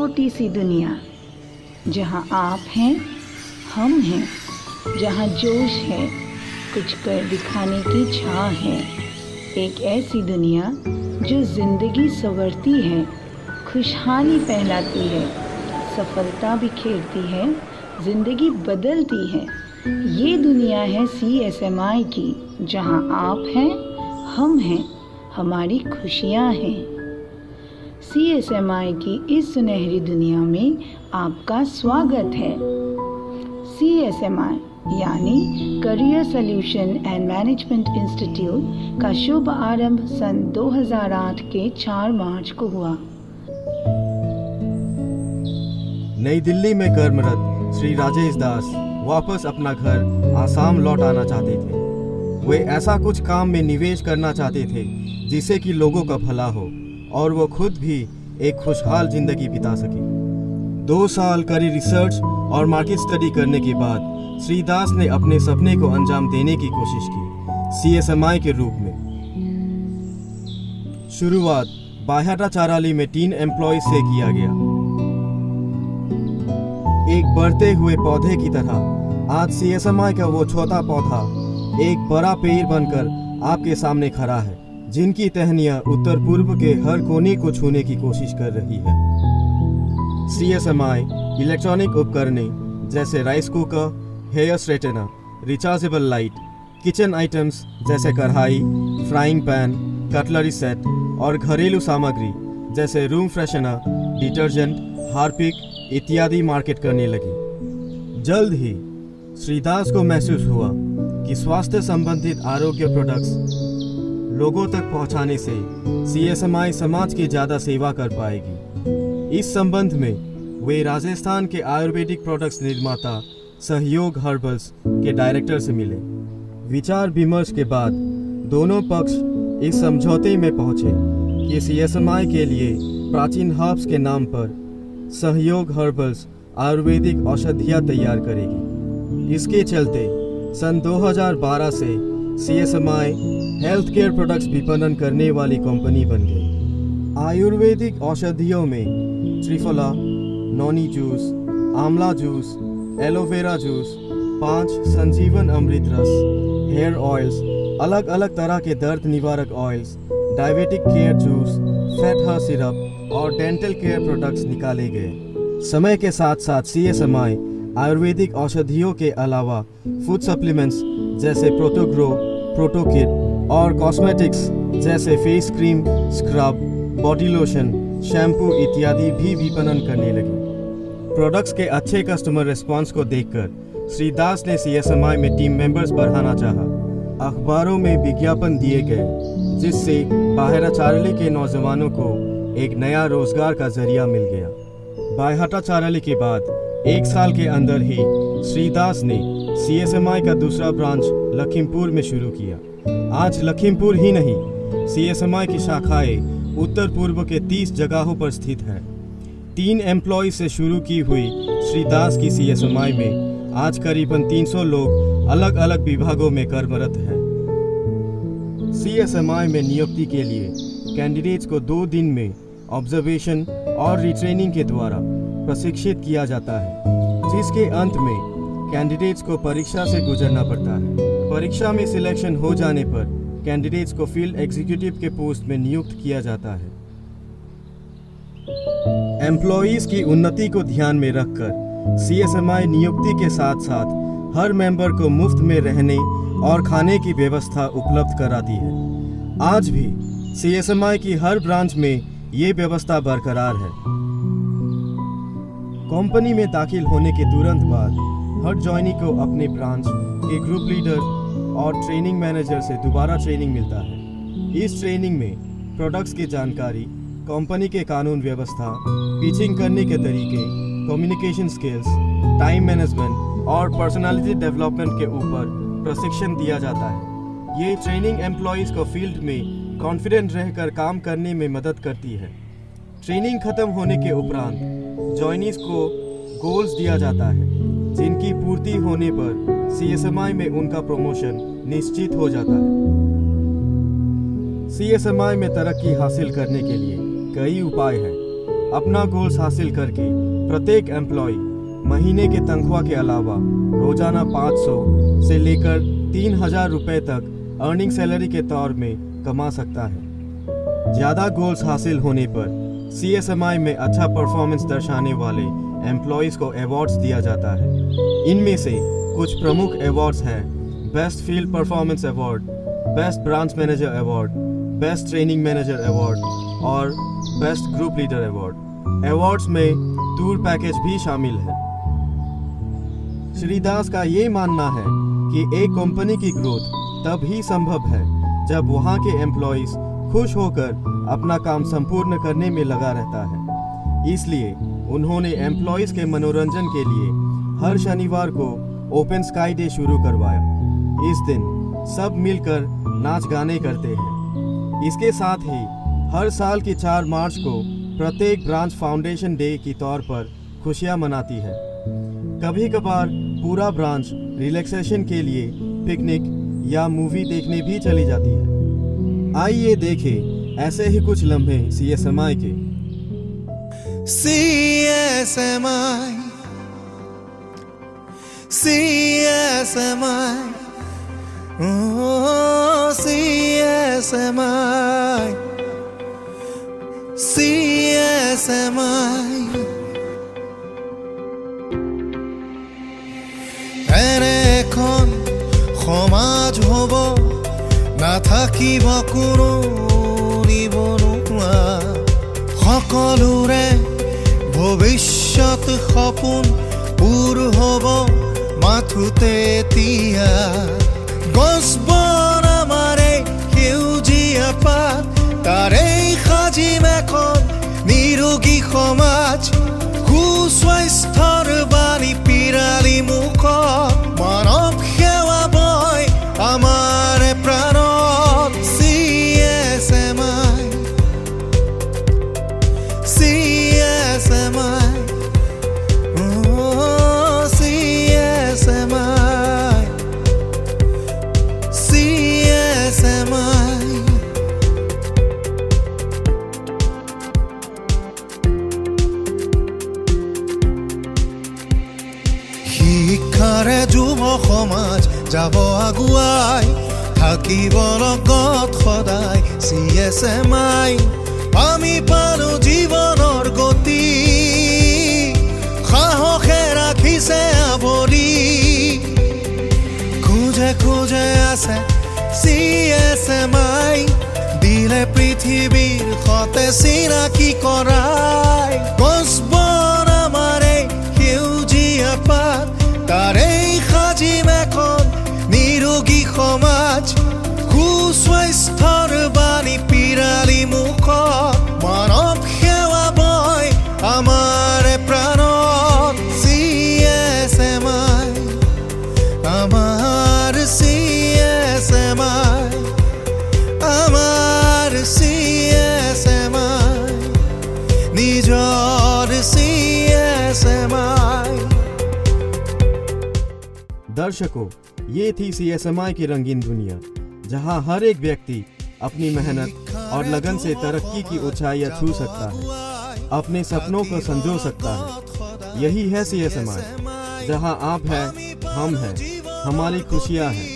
छोटी सी दुनिया जहाँ आप हैं, हम हैं, जहाँ जोश है, कुछ कर दिखाने की चाह है। एक ऐसी दुनिया जो जिंदगी संवरती है, खुशहाली फैलाती है, सफलता बिखेरती है, जिंदगी बदलती है। ये दुनिया है CSMI की, जहाँ आप हैं, हम हैं, हमारी खुशियाँ हैं। CSMI की इस सुनहरी दुनिया में आपका स्वागत है। CSMI यानी career solution and management institute का शुभ आरंभ सन 2008 के 4 मार्च को हुआ। नई दिल्ली में कर्मरत श्री राजेश दास वापस अपना घर आसाम लौट आना चाहते थे। वे ऐसा कुछ काम में निवेश करना चाहते थे जिससे कि लोगों का भला हो और वो खुद भी एक खुशहाल जिंदगी बिता सके। 2 साल कड़ी रिसर्च और मार्केट स्टडी करने के बाद श्री दास ने अपने सपने को अंजाम देने की कोशिश की CSMI के रूप में। शुरुआत बाह्याटा चाराली में 3 एम्प्लॉय से किया गया। एक बढ़ते हुए पौधे की तरह आज CSMI का वो छोटा पौधा एक बड़ा पेड़ बनकर आपके सामने खड़ा है, जिनकी टहनियां उत्तर पूर्व के हर कोने को छूने की कोशिश कर रही है। CSMI इलेक्ट्रॉनिक उपकरण जैसे rice cooker, hair straightener, rechargeable light, kitchen items जैसे कढ़ाई, फ्राइंग पैन, कटलरी सेट और घरेलू सामग्री जैसे रूम फ्रेशनर, डिटर्जेंट, हार्पिक इत्यादि मार्केट करने लगी। जल्द ही श्रीदास को महसूस हुआ कि स्वास्थ्य संबंधित आरोग्य प्रोडक्ट्स लोगों तक पहुंचाने से CSMI समाज की ज़्यादा सेवा कर पाएगी। इस संबंध में वे राजस्थान के आयुर्वेदिक प्रोडक्ट्स निर्माता सहयोग हर्बल्स के डायरेक्टर से मिले। विचार विमर्श के बाद दोनों पक्ष इस समझौते में पहुंचे कि CSMI के लिए प्राचीन हर्ब्स के नाम पर सहयोग हर्बल्स आयुर्वेदिक औषधियाँ तैयार करेगी। इसके चलते सन 2012 से CSMI हेल्थ केयर प्रोडक्ट्स विपणन करने वाली कंपनी बन गई। आयुर्वेदिक औषधियों में त्रिफला, नौनी जूस, आंवला जूस, एलोवेरा जूस, 5 संजीवन अमृत रस, हेयर ऑयल्स, अलग अलग तरह के दर्द निवारक oils, diabetic care juice, fat heart syrup और डेंटल केयर प्रोडक्ट्स निकाले गए। समय के साथ साथ CSMI आयुर्वेदिक औषधियों के अलावा फूड सप्लीमेंट्स जैसे प्रोटोग्रो, प्रोटोकिट और कॉस्मेटिक्स जैसे face cream, scrub, body lotion, shampoo इत्यादि भी विपणन करने लगी। प्रोडक्ट्स के अच्छे कस्टमर रिस्पांस को देखकर श्री दास ने CSMI में टीम मेंबर्स बढ़ाना चाहा। अखबारों में विज्ञापन दिए गए जिससे बाह्याटा चाराली के नौजवानों को एक नया रोजगार का जरिया मिल गया। बाह्याटा चाराली के बाद 1 साल के अंदर ही श्री दास ने CSMI का दूसरा ब्रांच लखीमपुर में शुरू किया। आज लखीमपुर ही नहीं, CSMI की शाखाएं उत्तर पूर्व के 30 जगहों पर स्थित है। 3 एम्प्लॉय से शुरू की हुई श्री दास की CSMI में आज करीबन 300 लोग अलग अलग विभागों में कर्मरत हैं। CSMI में नियुक्ति के लिए कैंडिडेट्स को 2 दिन में ऑब्जर्वेशन और रिट्रेनिंग के द्वारा प्रशिक्षित किया जाता है, जिसके अंत में कैंडिडेट्स को परीक्षा से गुजरना पड़ता है। परीक्षा में सिलेक्शन हो जाने पर कैंडिडेट्स को फील्ड एग्जीक्यूटिव के पोस्ट में नियुक्त किया जाता है। एम्प्लॉयज की उन्नति को ध्यान में रखकर CSMI नियुक्ति के साथ साथ हर मेंबर को मुफ्त में रहने और खाने की व्यवस्था उपलब्ध कराती है। आज भी CSMI की हर ब्रांच में ये व्यवस्था बरकरार है। कंपनी में दाखिल होने के तुरंत बाद हर जॉइनी को अपने ब्रांच के ग्रुप लीडर और ट्रेनिंग मैनेजर से दोबारा ट्रेनिंग मिलता है। इस ट्रेनिंग में प्रोडक्ट्स की जानकारी, कंपनी के कानून व्यवस्था, पिचिंग करने के तरीके, कम्युनिकेशन स्किल्स, टाइम मैनेजमेंट और पर्सनालिटी डेवलपमेंट के ऊपर प्रशिक्षण दिया जाता है। ये ट्रेनिंग एम्प्लॉयज़ को फील्ड में कॉन्फिडेंट रहकर काम करने में मदद करती है। ट्रेनिंग खत्म होने के उपरांत जॉइनीज को गोल्स दिया जाता है, जिनकी पूर्ति होने पर CSMI में उनका प्रमोशन निश्चित हो जाता है। CSMI में तरक्की हासिल करने के लिए कई उपाय हैं। अपना गोल्स हासिल करके प्रत्येक एम्प्लॉय महीने के तनख्वाह के अलावा रोजाना 500 से लेकर 3,000 रुपए तक अर्निंग सैलरी के तौर में कमा सकता है। ज़्यादा गोल्स हासिल होने पर CSMI में अच्छा परफॉर्मेंस दर्शाने वाले एम्प्लॉयज़ को अवार्ड्स दिया जाता है। इनमें से कुछ प्रमुख अवार्ड्स हैं: best field performance award, best branch manager award, best training manager award और best group leader award. Awards में टूर पैकेज भी शामिल है। श्री दास का ये मानना है कि एक कंपनी की ग्रोथ तब ही संभव है जब वहाँ के एम्प्लॉयज़ खुश होकर अपना काम संपूर्ण करने में लगा रहता है। इसलिए उन्होंने एम्प्लॉयज़ के मनोरंजन के लिए हर शनिवार को ओपन स्काई डे शुरू करवाया। इस दिन सब मिलकर नाच गाने करते हैं। इसके साथ ही हर साल की 4 मार्च को प्रत्येक ब्रांच फाउंडेशन डे के तौर पर खुशियाँ मनाती है। कभी कभार पूरा ब्रांच रिलैक्सेशन के लिए पिकनिक या मूवी देखने भी चली जाती है। आइए देखें ऐसे ही कुछ लम्हे CSMI के। CSMI, CSMI, oh CSMI, CSMI। এনেখন সমাজ হ'ব নাথাকিব কোনো নিবনুৱা, সকলোৰে ভৱিষ্যত সপোন পূৰ হ'ব মাথোতে এতিয়া। গছ বন আমাৰে সেউজীয়া পাত, তাৰেই সাজিম এখন নিৰোগী সমাজ। সুস্বাস্থ্যৰ বাণী পিৰালি মুখত, মানৱ সেৱা বয় আমাৰ প্ৰাণত। CSMI, CSMI, oh CSMI, CSMI। শিক্ষাৰে যুৱ সমাজ যাব আগুৱাই, থাকিব লগত সদায় CSMI। আমি পালো জীৱনৰ গতি, সাহসে ৰাখিছে আৱৰি। খোজে খোজে আছে CSMI, দিলে পৃথিৱীৰ সতে চিনাকি কৰাই। গছ বন আমাৰে সেউজীয়া পাত, তাৰেই সাজিম এখন নিৰোগী সমাজ। সুস্বাস্থ্যৰ বাণী পিৰালি মুখত, মানৱ সেৱা বয় আমাৰ প্ৰাণত। CSMI, আমাৰ CSMI, আমাৰ CSMI, নিজৰ CSMI। दर्शकों, ये थी CSMI की रंगीन दुनिया, जहां हर एक व्यक्ति अपनी मेहनत और लगन से तरक्की की ऊंचाइयां छू सकता है, अपने सपनों को संजो सकता है। यही है CSMI, जहां आप हैं, हम हैं, हमारी खुशियां हैं।